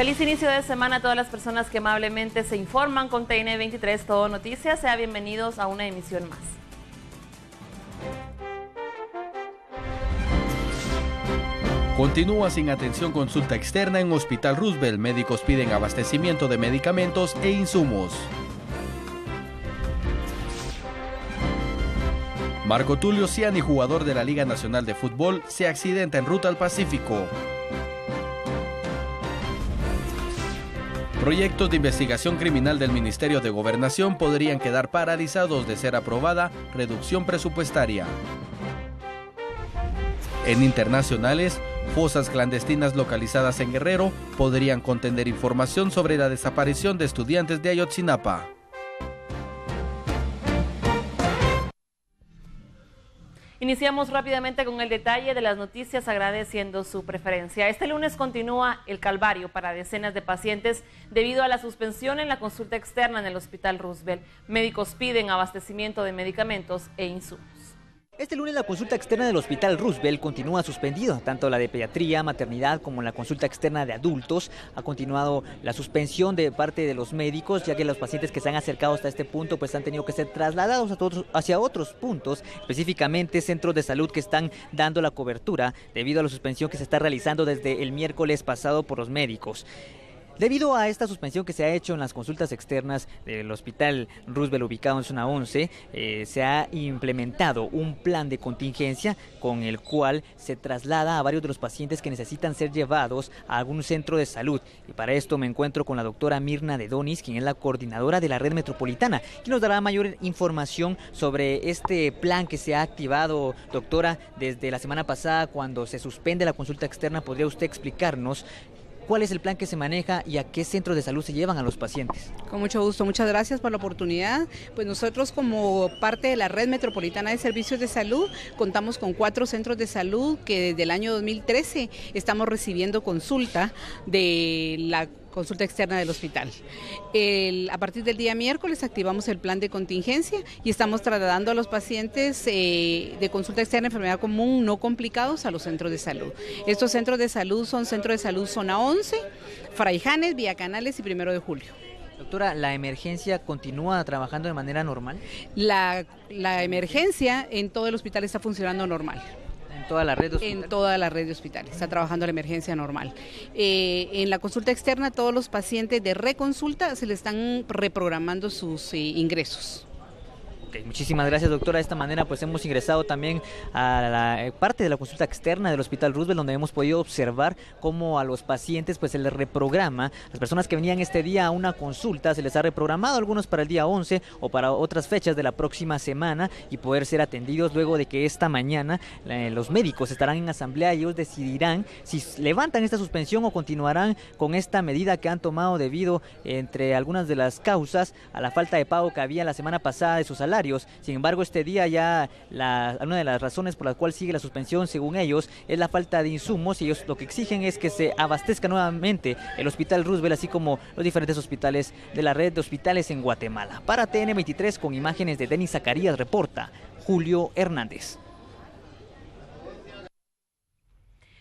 Feliz inicio de semana a todas las personas que amablemente se informan con TN23 Todo Noticias. Sean bienvenidos a una emisión más. Continúa sin atención consulta externa en Hospital Roosevelt. Médicos piden abastecimiento de medicamentos e insumos. Marco Tulio Ciani, jugador de la Liga Nacional de Fútbol, se accidenta en ruta al Pacífico. Proyectos de investigación criminal del Ministerio de Gobernación podrían quedar paralizados de ser aprobada reducción presupuestaria. En internacionales, fosas clandestinas localizadas en Guerrero podrían contener información sobre la desaparición de estudiantes de Ayotzinapa. Iniciamos rápidamente con el detalle de las noticias, agradeciendo su preferencia. Este lunes continúa el calvario para decenas de pacientes debido a la suspensión en la consulta externa en el Hospital Roosevelt. Médicos piden abastecimiento de medicamentos e insumos. Este lunes la consulta externa del Hospital Roosevelt continúa suspendida, tanto la de pediatría, maternidad como la consulta externa de adultos. Ha continuado la suspensión de parte de los médicos, ya que los pacientes que se han acercado hasta este punto pues han tenido que ser trasladados hacia otros puntos, específicamente centros de salud que están dando la cobertura debido a la suspensión que se está realizando desde el miércoles pasado por los médicos. Debido a esta suspensión que se ha hecho en las consultas externas del Hospital Roosevelt ubicado en zona 11, se ha implementado un plan de contingencia con el cual se traslada a varios de los pacientes que necesitan ser llevados a algún centro de salud. Y para esto me encuentro con la doctora Mirna de Donis, quien es la coordinadora de la red metropolitana, quien nos dará mayor información sobre este plan que se ha activado. Doctora, desde la semana pasada, cuando se suspende la consulta externa, ¿podría usted explicarnos cuál es el plan que se maneja y a qué centros de salud se llevan a los pacientes? Con mucho gusto, muchas gracias por la oportunidad. Pues nosotros, como parte de la red metropolitana de servicios de salud, contamos con 4 centros de salud que desde el año 2013 estamos recibiendo consulta de la consulta externa del hospital. A partir del día miércoles activamos el plan de contingencia y estamos trasladando a los pacientes de consulta externa, enfermedad común, no complicados, a los centros de salud. Estos centros de salud son Centro de Salud Zona 11, Fraijanes, Villa Canales y 1 de Julio. Doctora, ¿la emergencia continúa trabajando de manera normal? La emergencia en todo el hospital está funcionando normal. ¿En toda la red de hospitales? En toda la red de hospitales, está trabajando la emergencia normal. En la consulta externa, todos los pacientes de reconsulta se le están reprogramando sus ingresos. Okay, muchísimas gracias, doctora. De esta manera pues hemos ingresado también a la parte de la consulta externa del Hospital Roosevelt, donde hemos podido observar cómo a los pacientes pues se les reprograma. Las personas que venían este día a una consulta se les ha reprogramado, algunos para el día 11 o para otras fechas de la próxima semana, y poder ser atendidos luego de que esta mañana los médicos estarán en asamblea y ellos decidirán si levantan esta suspensión o continuarán con esta medida que han tomado debido, entre algunas de las causas, a la falta de pago que había la semana pasada de sus salarios. Sin embargo, este día ya una de las razones por las cuales sigue la suspensión, según ellos, es la falta de insumos, y ellos lo que exigen es que se abastezca nuevamente el Hospital Roosevelt, así como los diferentes hospitales de la red de hospitales en Guatemala. Para TN23, con imágenes de Denis Zacarías, reporta Julio Hernández.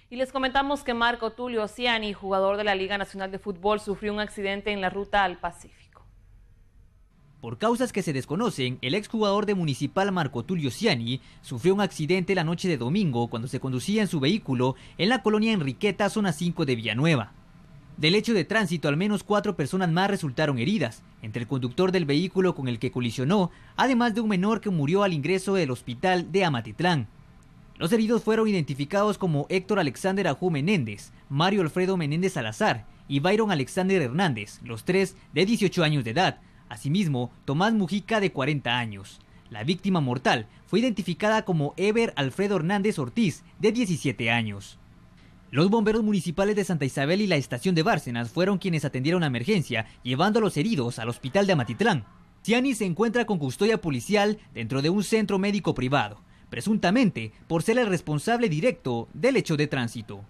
Y les comentamos que Marco Tulio Ciani, jugador de la Liga Nacional de Fútbol, sufrió un accidente en la ruta al Pacífico. Por causas que se desconocen, el exjugador de Municipal Marco Tulio Ciani sufrió un accidente la noche de domingo cuando se conducía en su vehículo en la colonia Enriqueta, zona 5 de Villanueva. Del hecho de tránsito, al menos 4 personas más resultaron heridas, entre el conductor del vehículo con el que colisionó, además de un menor que murió al ingreso del hospital de Amatitlán. Los heridos fueron identificados como Héctor Alexander Ajú Menéndez, Mario Alfredo Menéndez Salazar y Byron Alexander Hernández, los 3 de 18 años de edad. Asimismo, Tomás Mujica, de 40 años. La víctima mortal fue identificada como Eber Alfredo Hernández Ortiz, de 17 años. Los bomberos municipales de Santa Isabel y la estación de Bárcenas fueron quienes atendieron la emergencia, llevando a los heridos al hospital de Amatitlán. Ciani se encuentra con custodia policial dentro de un centro médico privado, presuntamente por ser el responsable directo del hecho de tránsito.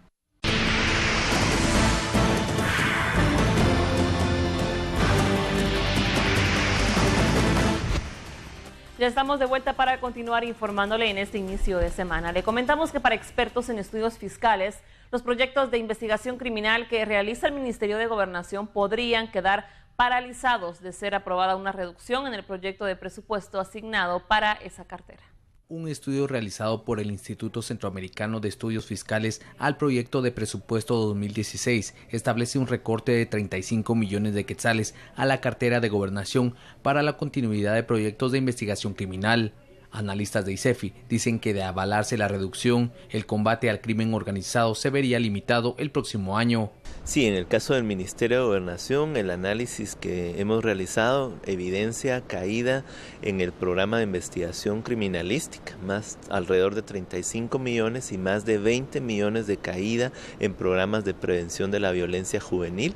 Ya estamos de vuelta para continuar informándole en este inicio de semana. Le comentamos que para expertos en estudios fiscales, Los proyectos de investigación criminal que realiza el Ministerio de Gobernación podrían quedar paralizados de ser aprobada una reducción en el proyecto de presupuesto asignado para esa cartera. Un estudio realizado por el Instituto Centroamericano de Estudios Fiscales al proyecto de presupuesto 2016 establece un recorte de 35 millones de quetzales a la cartera de gobernación para la continuidad de proyectos de investigación criminal. Analistas de ICEFI dicen que de avalarse la reducción, el combate al crimen organizado se vería limitado el próximo año. Sí, en el caso del Ministerio de Gobernación, el análisis que hemos realizado evidencia caída en el programa de investigación criminalística, más alrededor de 35 millones y más de 20 millones de caída en programas de prevención de la violencia juvenil.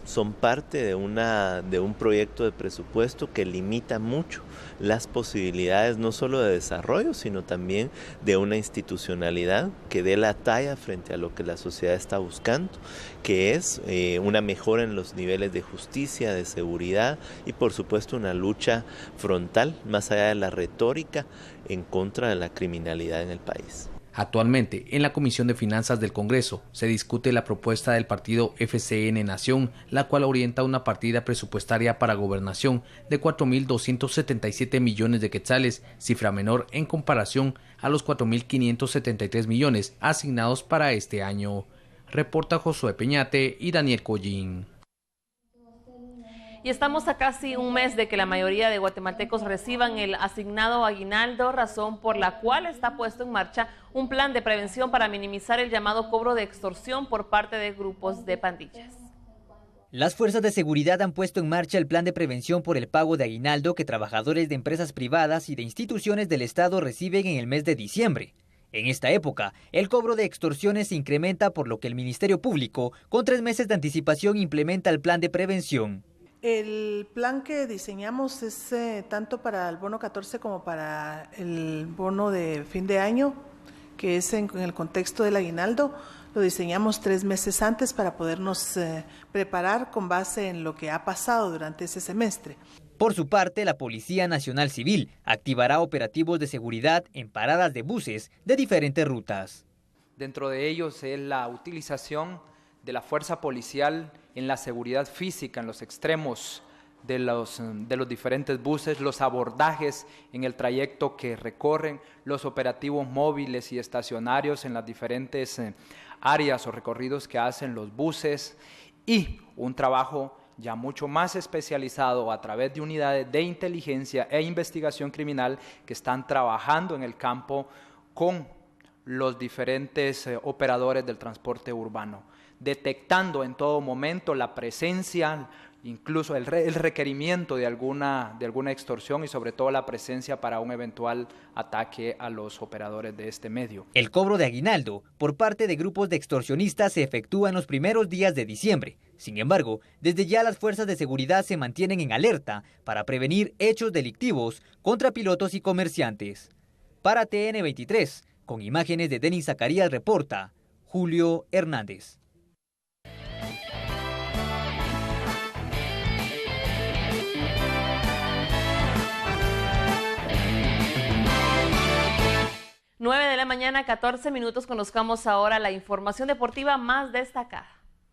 Son parte de un proyecto de presupuesto que limita mucho las posibilidades no solo de desarrollo, sino también de una institucionalidad que dé la talla frente a lo que la sociedad está buscando, que es una mejora en los niveles de justicia, de seguridad y por supuesto una lucha frontal, más allá de la retórica, en contra de la criminalidad en el país. Actualmente, en la Comisión de Finanzas del Congreso, se discute la propuesta del partido FCN Nación, la cual orienta una partida presupuestaria para gobernación de 4.277 millones de quetzales, cifra menor en comparación a los 4.573 millones asignados para este año. Reporta Josué Peñate y Daniel Collín. Y estamos a casi un mes de que la mayoría de guatemaltecos reciban el asignado aguinaldo, razón por la cual está puesto en marcha un plan de prevención para minimizar el llamado cobro de extorsión por parte de grupos de pandillas. Las fuerzas de seguridad han puesto en marcha el plan de prevención por el pago de aguinaldo que trabajadores de empresas privadas y de instituciones del Estado reciben en el mes de diciembre. En esta época, el cobro de extorsiones se incrementa, por lo que el Ministerio Público, con 3 meses de anticipación, implementa el plan de prevención. El plan que diseñamos es tanto para el bono 14 como para el bono de fin de año, que es en el contexto del aguinaldo. Lo diseñamos 3 meses antes para podernos preparar con base en lo que ha pasado durante ese semestre. Por su parte, la Policía Nacional Civil activará operativos de seguridad en paradas de buses de diferentes rutas. Dentro de ellos es la utilización de la fuerza policial en la seguridad física, en los extremos de los diferentes buses, los abordajes en el trayecto que recorren, los operativos móviles y estacionarios en las diferentes áreas o recorridos que hacen los buses y un trabajo ya mucho más especializado a través de unidades de inteligencia e investigación criminal que están trabajando en el campo con los diferentes operadores del transporte urbano, detectando en todo momento la presencia, incluso el requerimiento de alguna extorsión y sobre todo la presencia para un eventual ataque a los operadores de este medio. El cobro de aguinaldo por parte de grupos de extorsionistas se efectúa en los primeros días de diciembre. Sin embargo, desde ya las fuerzas de seguridad se mantienen en alerta para prevenir hechos delictivos contra pilotos y comerciantes. Para TN23, con imágenes de Denis Zacarías, reporta Julio Hernández. Nueve de la mañana, 14 minutos. Conozcamos ahora la información deportiva más destacada.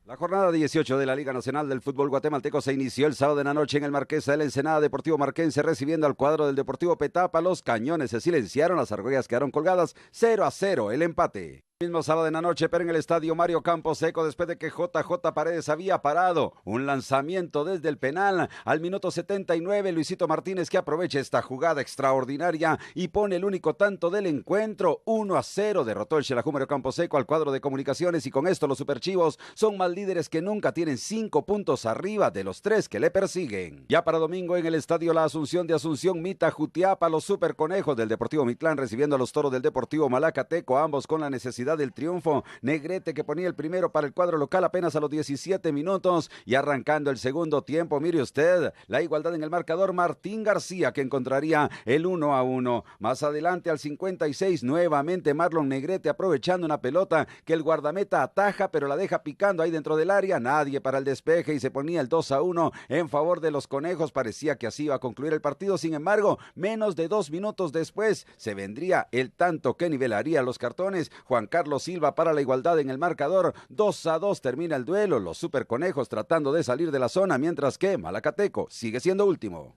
La jornada 18 de la Liga Nacional del Fútbol Guatemalteco se inició el sábado en la noche en el Marquesa de la Ensenada. Deportivo Marquense recibiendo al cuadro del Deportivo Petapa. Los cañones se silenciaron, las argollas quedaron colgadas, 0-0 el empate. Mismo sábado en la noche, pero en el estadio Mario Campos Seco, después de que JJ Paredes había parado un lanzamiento desde el penal al minuto 79, Luisito Martínez, que aprovecha esta jugada extraordinaria y pone el único tanto del encuentro. 1-0 derrotó el Xelajú Mario Campos Seco al cuadro de Comunicaciones, y con esto los superchivos son más líderes que nunca, tienen 5 puntos arriba de los 3 que le persiguen. Ya para domingo en el estadio La Asunción de Asunción, Mita Jutiapa, los superconejos del Deportivo Mitlán recibiendo a los toros del Deportivo Malacateco, ambos con la necesidad del triunfo. Negrete, que ponía el primero para el cuadro local apenas a los 17 minutos, y arrancando el segundo tiempo, mire usted, la igualdad en el marcador, Martín García, que encontraría el 1-1. Más adelante al 56, nuevamente Marlon Negrete aprovechando una pelota que el guardameta ataja, pero la deja picando ahí dentro del área, nadie para el despeje, y se ponía el 2-1 en favor de los conejos. Parecía que así iba a concluir el partido, sin embargo, menos de 2 minutos después se vendría el tanto que nivelaría los cartones. Juan Carlos Carlos Silva para la igualdad en el marcador. 2-2 termina el duelo. Los Superconejos tratando de salir de la zona, mientras que Malacateco sigue siendo último.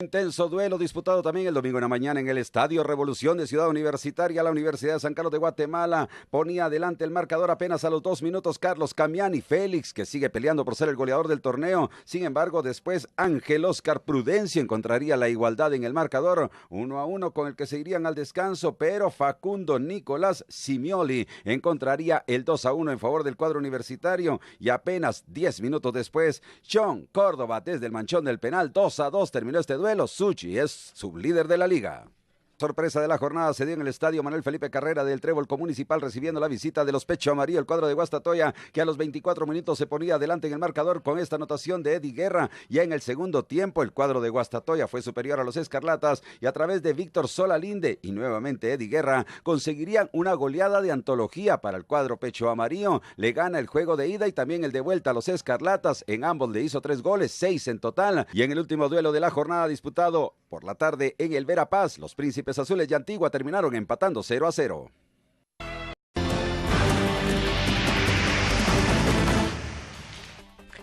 Intenso duelo disputado también el domingo en la mañana en el Estadio Revolución de Ciudad Universitaria. La Universidad de San Carlos de Guatemala ponía adelante el marcador apenas a los 2 minutos. Carlos Camiani Félix, que sigue peleando por ser el goleador del torneo. Sin embargo, después Ángel Oscar Prudencio encontraría la igualdad en el marcador, 1-1, con el que se irían al descanso, pero Facundo Nicolás Simioli encontraría el 2-1 en favor del cuadro universitario, y apenas 10 minutos después, John Córdoba desde el manchón del penal, 2-2 terminó este duelo. Suchi es sublíder de la liga. Sorpresa de la jornada se dio en el estadio Manuel Felipe Carrera del Trébol Municipal, recibiendo la visita de los Pecho Amarillo, el cuadro de Guastatoya, que a los 24 minutos se ponía adelante en el marcador con esta anotación de Eddie Guerra. Ya en el segundo tiempo el cuadro de Guastatoya fue superior a los Escarlatas, y a través de Víctor Solalinde y nuevamente Eddie Guerra conseguirían una goleada de antología para el cuadro Pecho Amarillo. Le gana el juego de ida y también el de vuelta a los Escarlatas. En ambos le hizo 3 goles, 6 en total. Y en el último duelo de la jornada disputado por la tarde en el Verapaz, los Príncipes Azules de Antigua terminaron empatando 0-0.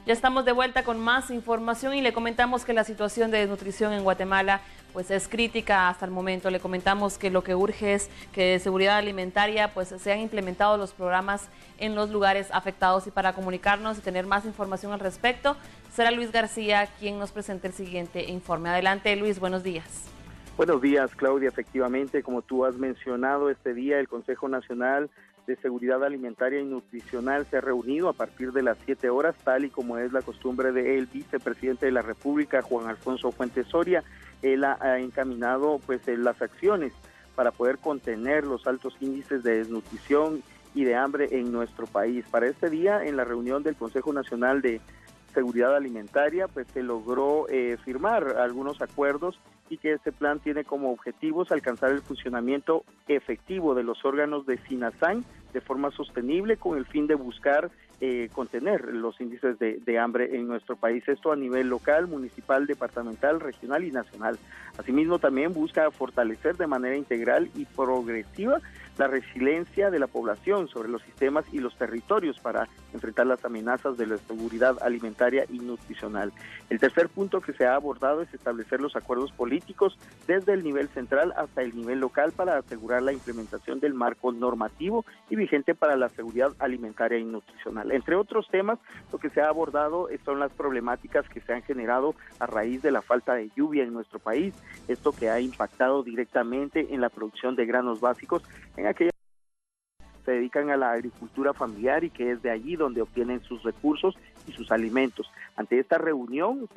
Ya estamos de vuelta con más información y le comentamos que la situación de desnutrición en Guatemala pues es crítica hasta el momento. Le comentamos que lo que urge es que de seguridad alimentaria pues sean implementados los programas en los lugares afectados, y para comunicarnos y tener más información al respecto será Luis García quien nos presente el siguiente informe. Adelante, Luis, buenos días. Buenos días, Claudia. Efectivamente, como tú has mencionado, este día el Consejo Nacional de Seguridad Alimentaria y Nutricional se ha reunido a partir de las 7 horas, tal y como es la costumbre del vicepresidente de la República, Juan Alfonso Fuentes Soria. Él ha encaminado pues las acciones para poder contener los altos índices de desnutrición y de hambre en nuestro país. Para este día, en la reunión del Consejo Nacional de Seguridad Alimentaria, pues se logró firmar algunos acuerdos, y que este plan tiene como objetivos alcanzar el funcionamiento efectivo de los órganos de SINASAN de forma sostenible, con el fin de buscar contener los índices de hambre en nuestro país. Esto a nivel local, municipal, departamental, regional y nacional. Asimismo, también busca fortalecer de manera integral y progresiva la resiliencia de la población sobre los sistemas y los territorios para enfrentar las amenazas de la seguridad alimentaria y nutricional. El tercer punto que se ha abordado es establecer los acuerdos políticos desde el nivel central hasta el nivel local para asegurar la implementación del marco normativo y vigente para la seguridad alimentaria y nutricional. Entre otros temas, lo que se ha abordado son las problemáticas que se han generado a raíz de la falta de lluvia en nuestro país, esto que ha impactado directamente en la producción de granos básicos en aquellas que se dedican a la agricultura familiar y que es de allí donde obtienen sus recursos y sus alimentos. Ante esta reunión,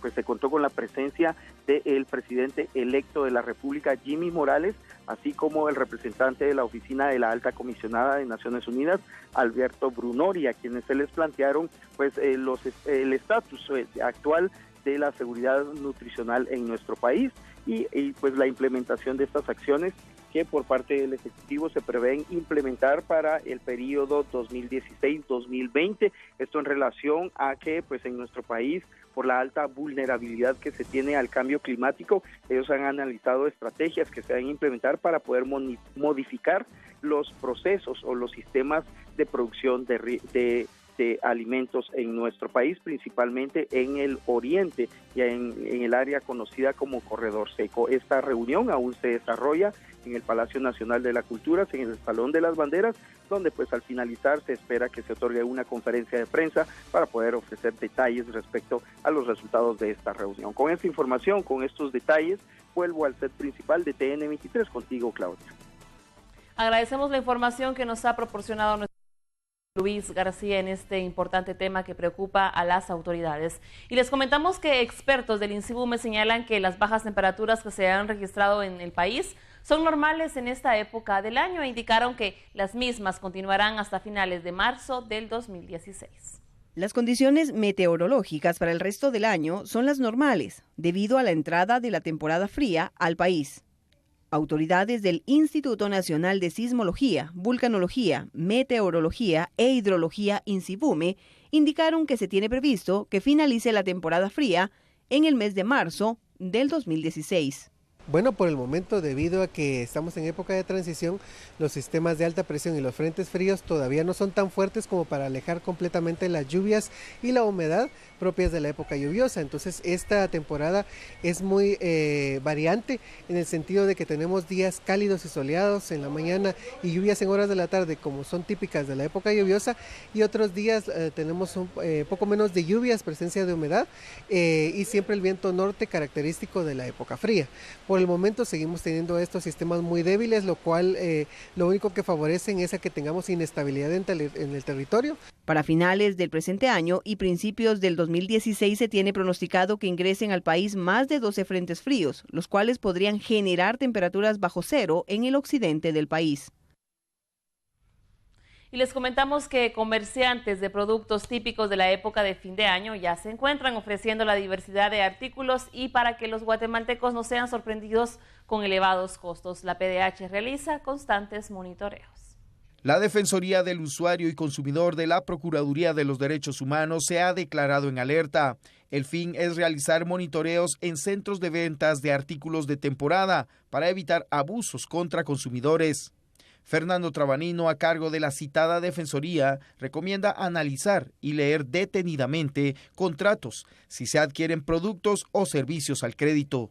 pues se contó con la presencia del presidente electo de la República, Jimmy Morales, así como el representante de la oficina de la Alta Comisionada de Naciones Unidas, Alberto Brunori, a quienes se les plantearon pues el estatus actual de la seguridad nutricional en nuestro país y pues la implementación de estas acciones que por parte del Ejecutivo se prevén implementar para el periodo 2016-2020. Esto en relación a que pues en nuestro país, por la alta vulnerabilidad que se tiene al cambio climático, ellos han analizado estrategias que se deben implementar para poder modificar los procesos o los sistemas de producción de alimentos en nuestro país, principalmente en el oriente y en el área conocida como Corredor Seco. Esta reunión aún se desarrolla en el Palacio Nacional de la Cultura, en el Salón de las Banderas, donde pues al finalizar se espera que se otorgue una conferencia de prensa para poder ofrecer detalles respecto a los resultados de esta reunión. Con esta información, con estos detalles, vuelvo al set principal de TN23, contigo, Claudia. Agradecemos la información que nos ha proporcionado nuestro Luis García en este importante tema que preocupa a las autoridades. Y les comentamos que expertos del INSIBUME señalan que las bajas temperaturas que se han registrado en el país son normales en esta época del año e indicaron que las mismas continuarán hasta finales de marzo del 2016. Las condiciones meteorológicas para el resto del año son las normales, debido a la entrada de la temporada fría al país. Autoridades del Instituto Nacional de Sismología, Vulcanología, Meteorología e Hidrología INSIBUME indicaron que se tiene previsto que finalice la temporada fría en el mes de marzo del 2016. Bueno, por el momento, debido a que estamos en época de transición, los sistemas de alta presión y los frentes fríos todavía no son tan fuertes como para alejar completamente las lluvias y la humedad propias de la época lluviosa. Entonces, esta temporada es muy variante en el sentido de que tenemos días cálidos y soleados en la mañana y lluvias en horas de la tarde, como son típicas de la época lluviosa, y otros días tenemos un poco menos de lluvias, presencia de humedad y siempre el viento norte característico de la época fría. Por el momento seguimos teniendo estos sistemas muy débiles, lo cual lo único que favorecen es a que tengamos inestabilidad en el territorio. Para finales del presente año y principios del 2016 se tiene pronosticado que ingresen al país más de 12 frentes fríos, los cuales podrían generar temperaturas bajo cero en el occidente del país. Y les comentamos que comerciantes de productos típicos de la época de fin de año ya se encuentran ofreciendo la diversidad de artículos y para que los guatemaltecos no sean sorprendidos con elevados costos, la PDH realiza constantes monitoreos. La Defensoría del Usuario y Consumidor de la Procuraduría de los Derechos Humanos se ha declarado en alerta. El fin es realizar monitoreos en centros de ventas de artículos de temporada para evitar abusos contra consumidores. Fernando Trabanino, a cargo de la citada Defensoría, recomienda analizar y leer detenidamente contratos si se adquieren productos o servicios al crédito.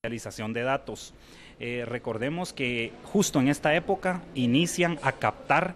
Realización de datos. Recordemos que justo en esta época inician a captar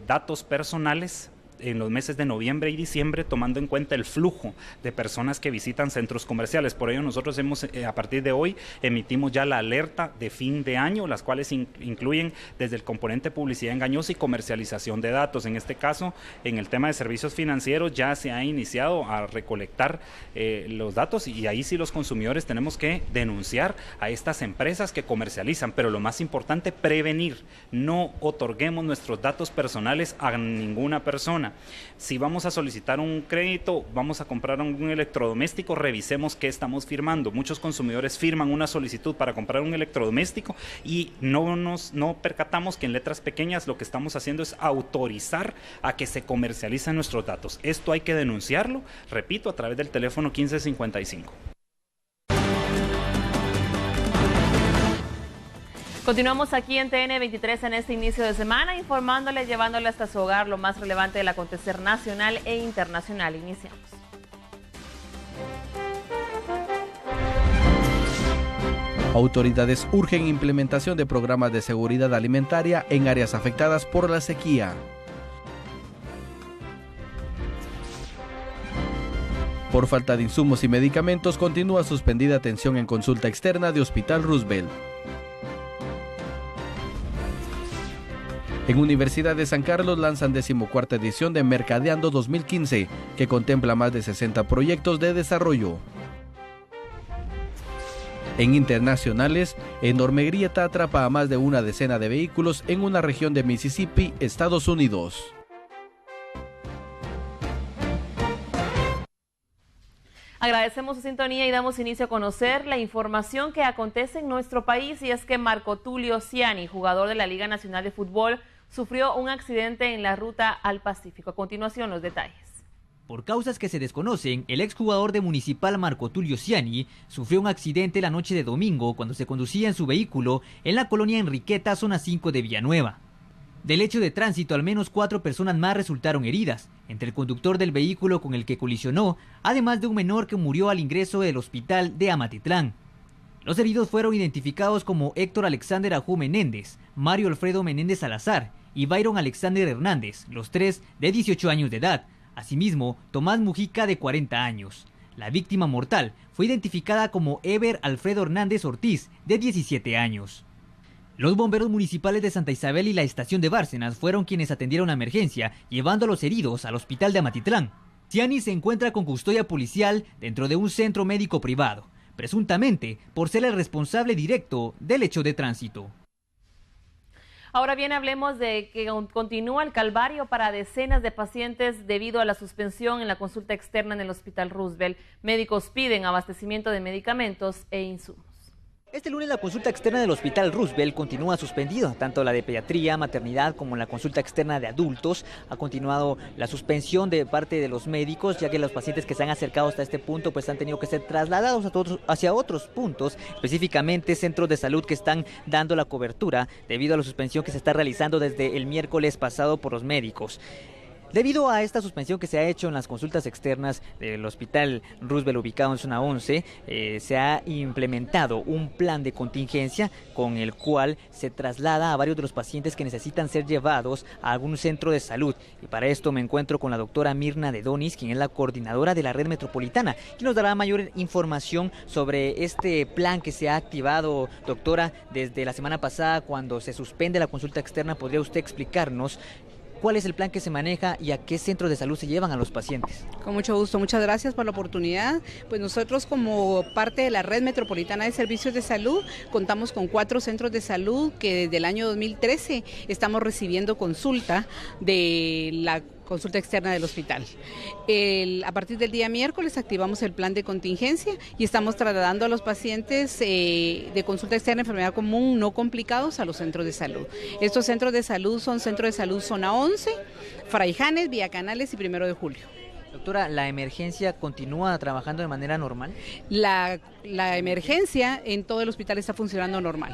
datos personales en los meses de noviembre y diciembre, tomando en cuenta el flujo de personas que visitan centros comerciales. Por ello nosotros a partir de hoy emitimos ya la alerta de fin de año, las cuales incluyen desde el componente publicidad engañosa y comercialización de datos. En este caso, en el tema de servicios financieros ya se ha iniciado a recolectar los datos y ahí sí los consumidores tenemos que denunciar a estas empresas que comercializan, pero lo más importante, prevenir. No otorguemos nuestros datos personales a ninguna persona. Si vamos a solicitar un crédito, vamos a comprar un electrodoméstico, revisemos qué estamos firmando. Muchos consumidores firman una solicitud para comprar un electrodoméstico y no percatamos que en letras pequeñas lo que estamos haciendo es autorizar a que se comercialicen nuestros datos. Esto hay que denunciarlo, repito, a través del teléfono 1555. Continuamos aquí en TN 23 en este inicio de semana, informándole, llevándole hasta su hogar lo más relevante del acontecer nacional e internacional. Iniciamos. Autoridades urgen implementación de programas de seguridad alimentaria en áreas afectadas por la sequía. Por falta de insumos y medicamentos, continúa suspendida atención en consulta externa de Hospital Roosevelt. En Universidad de San Carlos lanzan 14ª edición de Mercadeando 2015, que contempla más de 60 proyectos de desarrollo. En internacionales, enorme grieta atrapa a más de una decena de vehículos en una región de Mississippi, Estados Unidos. Agradecemos su sintonía y damos inicio a conocer la información que acontece en nuestro país, y es que Marco Tulio Ciani, jugador de la Liga Nacional de Fútbol, sufrió un accidente en la ruta al Pacífico. A continuación, los detalles. Por causas que se desconocen, el exjugador de Municipal Marco Tulio Ciani sufrió un accidente la noche de domingo cuando se conducía en su vehículo en la colonia Enriqueta, zona 5 de Villanueva. Del hecho de tránsito, al menos 4 personas más resultaron heridas, entre el conductor del vehículo con el que colisionó, además de un menor que murió al ingreso del hospital de Amatitlán. Los heridos fueron identificados como Héctor Alexander Ajú Menéndez, Mario Alfredo Menéndez Salazar y Byron Alexander Hernández, los tres de 18 años de edad. Asimismo, Tomás Mujica, de 40 años. La víctima mortal fue identificada como Eber Alfredo Hernández Ortiz, de 17 años. Los bomberos municipales de Santa Isabel y la estación de Bárcenas fueron quienes atendieron la emergencia, llevando a los heridos al hospital de Amatitlán. Ciani se encuentra con custodia policial dentro de un centro médico privado, presuntamente por ser el responsable directo del hecho de tránsito. Ahora bien, hablemos de que continúa el calvario para decenas de pacientes debido a la suspensión en la consulta externa en el Hospital Roosevelt. Médicos piden abastecimiento de medicamentos e insumos. Este lunes la consulta externa del Hospital Roosevelt continúa suspendida, tanto la de pediatría, maternidad como la consulta externa de adultos. Ha continuado la suspensión de parte de los médicos, ya que los pacientes que se han acercado hasta este punto pues han tenido que ser trasladados hacia otros puntos, específicamente centros de salud que están dando la cobertura debido a la suspensión que se está realizando desde el miércoles pasado por los médicos. Debido a esta suspensión que se ha hecho en las consultas externas del Hospital Roosevelt ubicado en zona 11, se ha implementado un plan de contingencia con el cual se traslada a varios de los pacientes que necesitan ser llevados a algún centro de salud. Y para esto me encuentro con la doctora Mirna de Donis, quien es la coordinadora de la red metropolitana, quien nos dará mayor información sobre este plan que se ha activado. Doctora, desde la semana pasada, cuando se suspende la consulta externa, ¿podría usted explicarnos cuál es el plan que se maneja y a qué centros de salud se llevan a los pacientes? Con mucho gusto, muchas gracias por la oportunidad. Pues nosotros, como parte de la red metropolitana de servicios de salud, contamos con 4 centros de salud que desde el año 2013 estamos recibiendo consulta de la consulta externa del hospital. A partir del día miércoles activamos el plan de contingencia y estamos trasladando a los pacientes de consulta externa, enfermedad común, no complicados, a los centros de salud. Estos centros de salud son Centro de Salud Zona 11, Fraijanes, Villa Canales y 1 de Julio. Doctora, ¿la emergencia continúa trabajando de manera normal? La emergencia en todo el hospital está funcionando normal.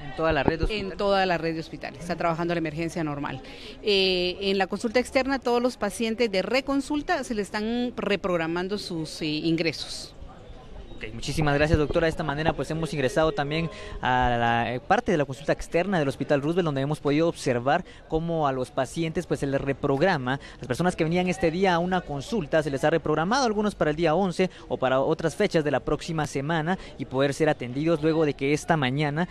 ¿En toda la red de hospitales? En toda la red de hospitales, está trabajando la emergencia normal. En la consulta externa, todos los pacientes de reconsulta se le están reprogramando sus ingresos. Okay, muchísimas gracias, doctora. De esta manera pues hemos ingresado también a la parte de la consulta externa del Hospital Roosevelt, donde hemos podido observar cómo a los pacientes pues se les reprograma. Las personas que venían este día a una consulta se les ha reprogramado, algunos para el día 11 o para otras fechas de la próxima semana, y poder ser atendidos luego de que esta mañana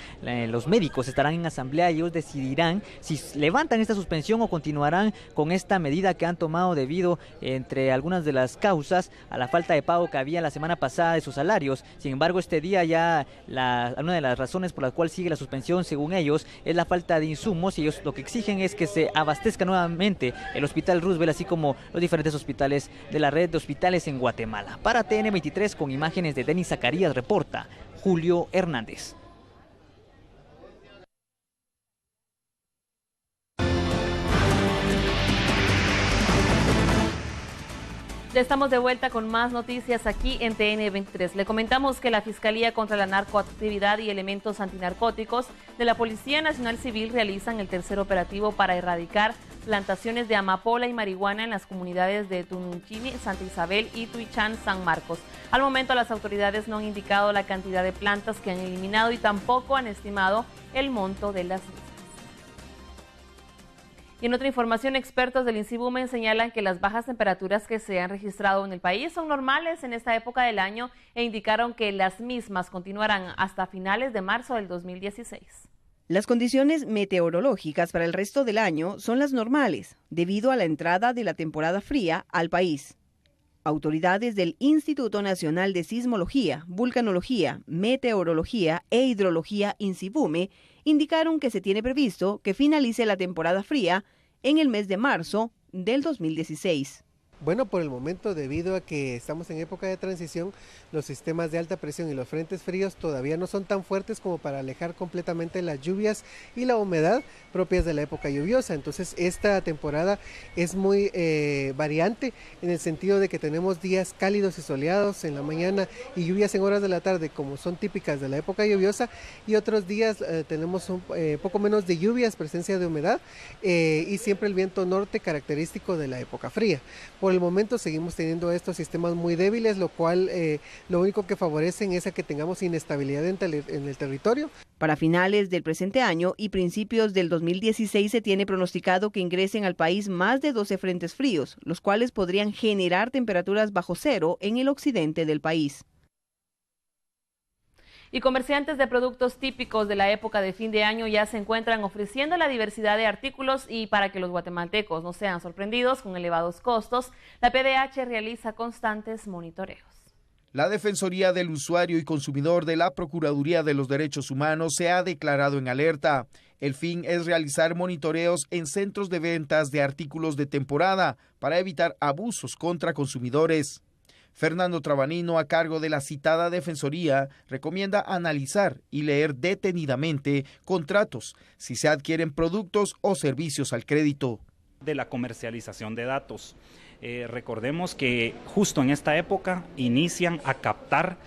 los médicos estarán en asamblea y ellos decidirán si levantan esta suspensión o continuarán con esta medida que han tomado debido, entre algunas de las causas, a la falta de pago que había la semana pasada de sus salarios. Sin embargo, este día ya una de las razones por las cuales sigue la suspensión, según ellos, es la falta de insumos, y ellos lo que exigen es que se abastezca nuevamente el Hospital Roosevelt, así como los diferentes hospitales de la red de hospitales en Guatemala. Para TN23, con imágenes de Denis Zacarías, reporta Julio Hernández. Ya estamos de vuelta con más noticias aquí en TN23. Le comentamos que la Fiscalía contra la Narcoactividad y Elementos Antinarcóticos de la Policía Nacional Civil realizan el tercer operativo para erradicar plantaciones de amapola y marihuana en las comunidades de Tununchini, Santa Isabel y Tuichán, San Marcos. Al momento, las autoridades no han indicado la cantidad de plantas que han eliminado y tampoco han estimado el monto de las mismas. Y en otra información, expertos del INSIBUME señalan que las bajas temperaturas que se han registrado en el país son normales en esta época del año e indicaron que las mismas continuarán hasta finales de marzo del 2016. Las condiciones meteorológicas para el resto del año son las normales, debido a la entrada de la temporada fría al país. Autoridades del Instituto Nacional de Sismología, Vulcanología, Meteorología e Hidrología INSIBUME indicaron que se tiene previsto que finalice la temporada fría en el mes de marzo del 2016. Bueno, por el momento, debido a que estamos en época de transición, los sistemas de alta presión y los frentes fríos todavía no son tan fuertes como para alejar completamente las lluvias y la humedad propias de la época lluviosa. Entonces, esta temporada es muy variante en el sentido de que tenemos días cálidos y soleados en la mañana y lluvias en horas de la tarde, como son típicas de la época lluviosa, y otros días tenemos un poco menos de lluvias, presencia de humedad y siempre el viento norte característico de la época fría. Por el momento seguimos teniendo estos sistemas muy débiles, lo cual lo único que favorecen es a que tengamos inestabilidad en el territorio. Para finales del presente año y principios del 2016 se tiene pronosticado que ingresen al país más de 12 frentes fríos, los cuales podrían generar temperaturas bajo cero en el occidente del país. Y comerciantes de productos típicos de la época de fin de año ya se encuentran ofreciendo la diversidad de artículos, y para que los guatemaltecos no sean sorprendidos con elevados costos, la PDH realiza constantes monitoreos. La Defensoría del Usuario y Consumidor de la Procuraduría de los Derechos Humanos se ha declarado en alerta. El fin es realizar monitoreos en centros de ventas de artículos de temporada para evitar abusos contra consumidores. Fernando Trabanino, a cargo de la citada Defensoría, recomienda analizar y leer detenidamente contratos si se adquieren productos o servicios al crédito. De la comercialización de datos. Recordemos que justo en esta época inician a captar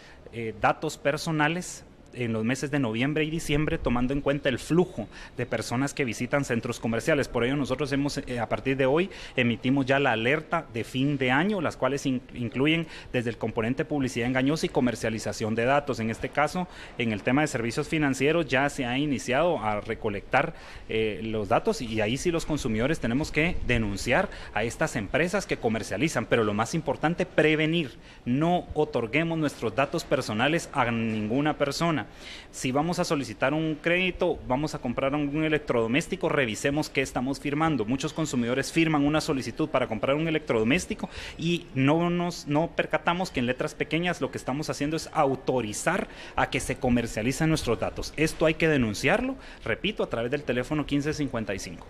datos personales en los meses de noviembre y diciembre, tomando en cuenta el flujo de personas que visitan centros comerciales. Por ello nosotros a partir de hoy emitimos ya la alerta de fin de año, las cuales incluyen desde el componente publicidad engañosa y comercialización de datos. En este caso, en el tema de servicios financieros ya se ha iniciado a recolectar los datos, y ahí sí los consumidores tenemos que denunciar a estas empresas que comercializan, pero lo más importante, prevenir. No otorguemos nuestros datos personales a ninguna persona. Si vamos a solicitar un crédito, vamos a comprar un electrodoméstico, revisemos qué estamos firmando. Muchos consumidores firman una solicitud para comprar un electrodoméstico y no percatamos que en letras pequeñas lo que estamos haciendo es autorizar a que se comercialicen nuestros datos. Esto hay que denunciarlo, repito, a través del teléfono 1555.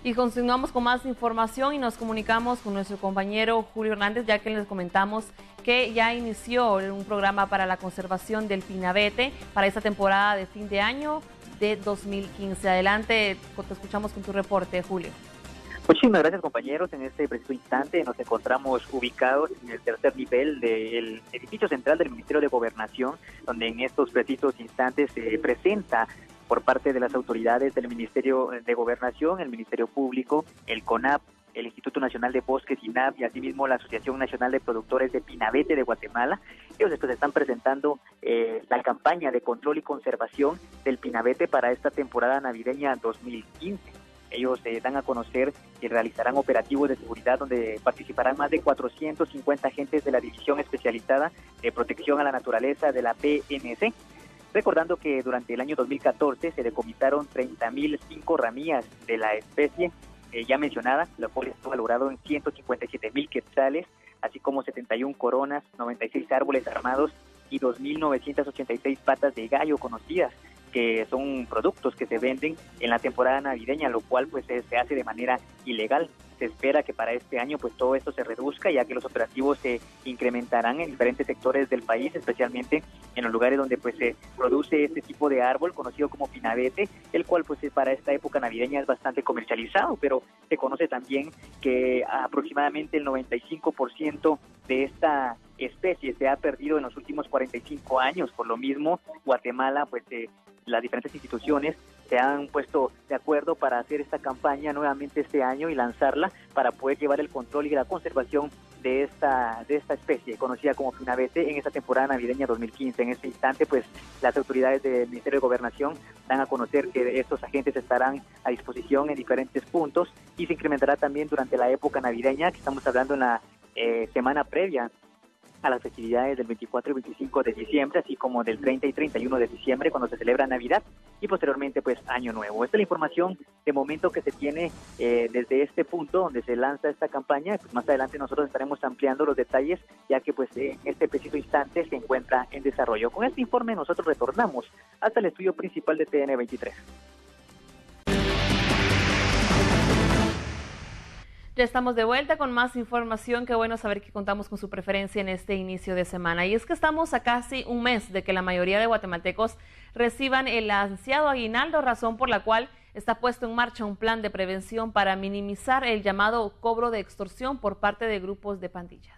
Y continuamos con más información y nos comunicamos con nuestro compañero Julio Hernández, ya que les comentamos que ya inició un programa para la conservación del pinabete para esta temporada de fin de año de 2015. Adelante, te escuchamos con tu reporte, Julio. Muchísimas gracias, compañeros. En este preciso instante nos encontramos ubicados en el tercer nivel del edificio central del Ministerio de Gobernación, donde en estos precisos instantes se presenta por parte de las autoridades del Ministerio de Gobernación, el Ministerio Público, el CONAP, el Instituto Nacional de Bosques, INAB, y asimismo la Asociación Nacional de Productores de Pinabete de Guatemala. Ellos están presentando la campaña de control y conservación del pinabete para esta temporada navideña 2015. Ellos dan a conocer que realizarán operativos de seguridad donde participarán más de 450 agentes de la División Especializada de Protección a la Naturaleza de la PNC. Recordando que durante el año 2014 se decomisaron 30.005 ramillas de la especie ya mencionada, lo cual está valorado en 157.000 quetzales, así como 71 coronas, 96 árboles armados y 2.986 patas de gallo conocidas, que son productos que se venden en la temporada navideña, lo cual pues se hace de manera ilegal. Se espera que para este año pues todo esto se reduzca, ya que los operativos se incrementarán en diferentes sectores del país, especialmente en los lugares donde pues se produce este tipo de árbol conocido como pinabete, el cual pues para esta época navideña es bastante comercializado, pero se conoce también que aproximadamente el 95% de esta especie se ha perdido en los últimos 45 años. Por lo mismo, Guatemala, pues las diferentes instituciones se han puesto de acuerdo para hacer esta campaña nuevamente este año y lanzarla para poder llevar el control y la conservación de esta especie conocida como pinabete en esta temporada navideña 2015. En este instante, pues las autoridades del Ministerio de Gobernación dan a conocer que estos agentes estarán a disposición en diferentes puntos y se incrementará también durante la época navideña, que estamos hablando en la semana previa a las festividades del 24 y 25 de diciembre, así como del 30 y 31 de diciembre, cuando se celebra Navidad, y posteriormente pues Año Nuevo. Esta es la información de momento que se tiene desde este punto donde se lanza esta campaña. Pues más adelante nosotros estaremos ampliando los detalles, ya que pues en este preciso instante se encuentra en desarrollo. Con este informe nosotros retornamos hasta el estudio principal de TN23. Ya estamos de vuelta con más información. Qué bueno saber que contamos con su preferencia en este inicio de semana. Y es que estamos a casi un mes de que la mayoría de guatemaltecos reciban el ansiado aguinaldo, razón por la cual está puesto en marcha un plan de prevención para minimizar el llamado cobro de extorsión por parte de grupos de pandillas.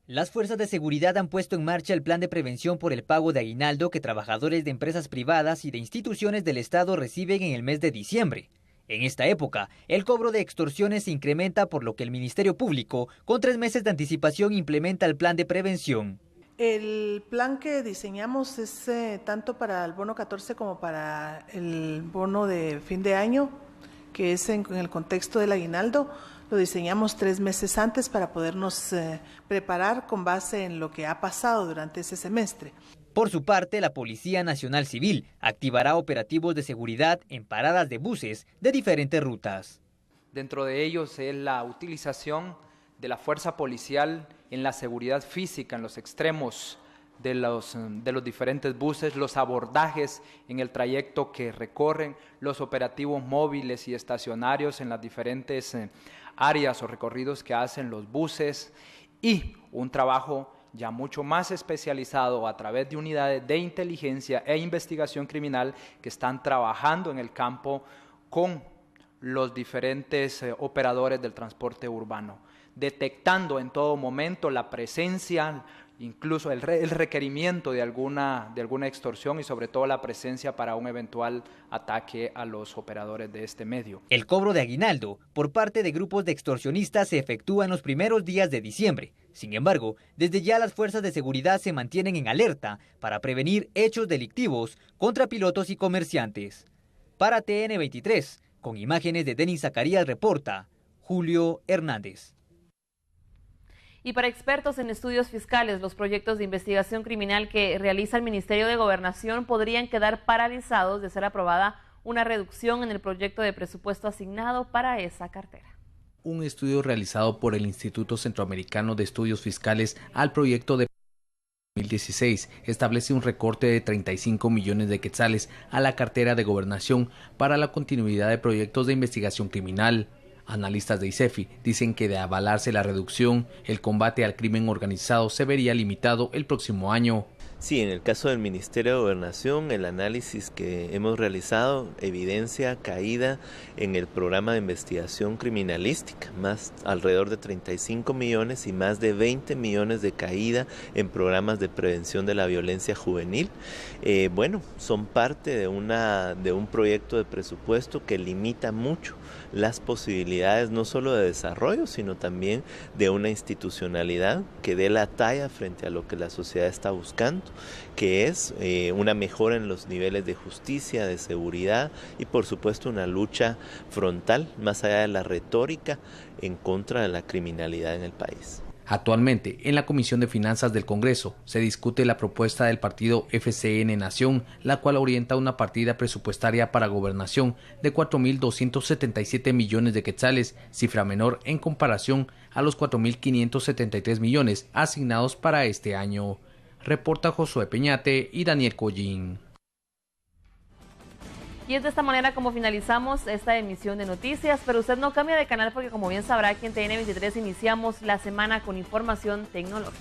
Las fuerzas de seguridad han puesto en marcha el plan de prevención por el pago de aguinaldo que trabajadores de empresas privadas y de instituciones del Estado reciben en el mes de diciembre. En esta época, el cobro de extorsiones se incrementa, por lo que el Ministerio Público, con 3 meses de anticipación, implementa el plan de prevención. El plan que diseñamos es tanto para el bono 14 como para el bono de fin de año, que es en el contexto del aguinaldo. Lo diseñamos 3 meses antes para podernos preparar con base en lo que ha pasado durante ese semestre. Por su parte, la Policía Nacional Civil activará operativos de seguridad en paradas de buses de diferentes rutas. Dentro de ellos es la utilización de la fuerza policial en la seguridad física en los extremos de los diferentes buses, los abordajes en el trayecto que recorren, los operativos móviles y estacionarios en las diferentes áreas o recorridos que hacen los buses y un trabajo ya mucho más especializado a través de unidades de inteligencia e investigación criminal que están trabajando en el campo con los diferentes operadores del transporte urbano, detectando en todo momento la presencia, incluso el requerimiento de alguna extorsión y sobre todo la presencia para un eventual ataque a los operadores de este medio. El cobro de aguinaldo por parte de grupos de extorsionistas se efectúa en los primeros días de diciembre. Sin embargo, desde ya las fuerzas de seguridad se mantienen en alerta para prevenir hechos delictivos contra pilotos y comerciantes. Para TN23, con imágenes de Denis Zacarías, reporta Julio Hernández. Y para expertos en estudios fiscales, los proyectos de investigación criminal que realiza el Ministerio de Gobernación podrían quedar paralizados de ser aprobada una reducción en el proyecto de presupuesto asignado para esa cartera. Un estudio realizado por el Instituto Centroamericano de Estudios Fiscales al proyecto de 2016 establece un recorte de 35 millones de quetzales a la cartera de Gobernación para la continuidad de proyectos de investigación criminal. Analistas de ICEFI dicen que de avalarse la reducción, el combate al crimen organizado se vería limitado el próximo año. Sí, en el caso del Ministerio de Gobernación, el análisis que hemos realizado evidencia caída en el programa de investigación criminalística, más alrededor de 35 millones y más de 20 millones de caída en programas de prevención de la violencia juvenil. Son parte de un proyecto de presupuesto que limita mucho las posibilidades no solo de desarrollo, sino también de una institucionalidad que dé la talla frente a lo que la sociedad está buscando, que es una mejora en los niveles de justicia, de seguridad y por supuesto una lucha frontal, más allá de la retórica, en contra de la criminalidad en el país. Actualmente, en la Comisión de Finanzas del Congreso, se discute la propuesta del partido FCN Nación, la cual orienta una partida presupuestaria para gobernación de 4.277 millones de quetzales, cifra menor en comparación a los 4.573 millones asignados para este año. Reporta Josué Peñate y Daniel Collín. Y es de esta manera como finalizamos esta emisión de noticias, pero usted no cambia de canal porque como bien sabrá aquí en TN23 iniciamos la semana con información tecnológica.